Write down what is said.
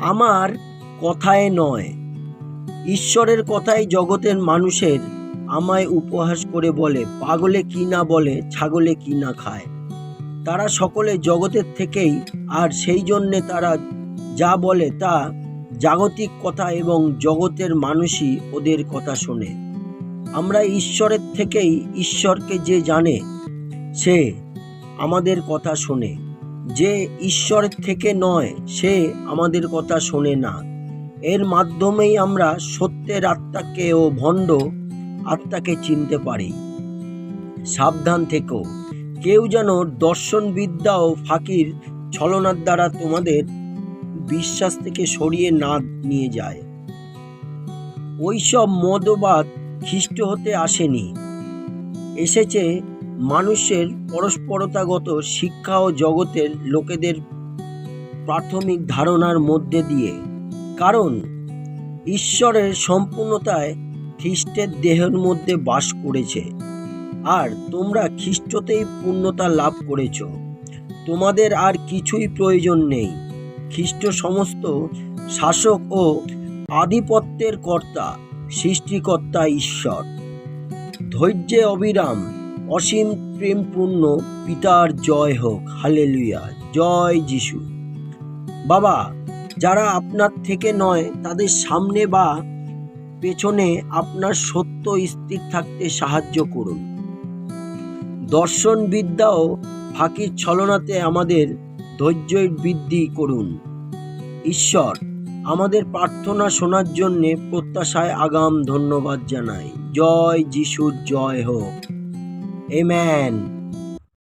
আমার কথায় নয়, ঈশ্বরের কথাই জগতের মানুষের আমায় উপহাস করে বলে, পাগলে কি না বলে, ছাগলে কি না খায়। তারা সকলে জগতের থেকেই, আর সেই জন্যে তারা যা বলে তা জাগতিক কথা এবং জগতের মানুষই ওদের কথা শোনে। আমরা ঈশ্বরের থেকেই, ঈশ্বরকে যে জানে সে আমাদের কথা শোনে, যে ঈশ্বরের থেকে নয় সে আমাদের কথা শোনে না। এর মাধ্যমেই আমরা সত্যের আত্মাকে ও ভণ্ড আত্মাকে চিনতে পারি। সাবধান থেকো, কেউ যেন দর্শনবিদ্যা ও ফাঁকির ছলনার দ্বারা তোমাদের বিশ্বাস থেকে সরিয়ে না নিয়ে যায়। ওইসব মতবাদ খ্রিস্ট হতে আসেনি, এসেছে মানুষের পরস্পরতাগত শিক্ষা ও জগতের লোকেদের প্রাথমিক ধারণার মধ্যে দিয়ে। কারণ ঈশ্বরের সম্পূর্ণতায় খ্রিস্টের দেহের মধ্যে বাস করেছে, আর তোমরা খ্রিস্টতেই পূর্ণতা লাভ করেছ। তোমাদের আর কিছুই প্রয়োজন নেই। খ্রিস্ট সমস্ত শাসক ও আধিপত্যের কর্তা, সৃষ্টিকর্তা ঈশ্বর। ধৈর্যে অবিরাম, অসীম প্রেমপূর্ণ পিতার জয় হোক। হালেলুয়া, জয় যিশু। বাবা, যারা আপনার থেকে নয় তাদের সামনে বা পেছনে আপনার সত্য স্থির থাকতে সাহায্য করুন। দর্শনবিদ্যা ও ফাঁকির ছলনাতে আমাদের ধৈর্যের বৃদ্ধি করুন। ঈশ্বর আমাদের প্রার্থনা শোনার জন্যে প্রত্যাশায় আগাম ধন্যবাদ জানাই। জয় যিশুর জয় হোক। আমেন।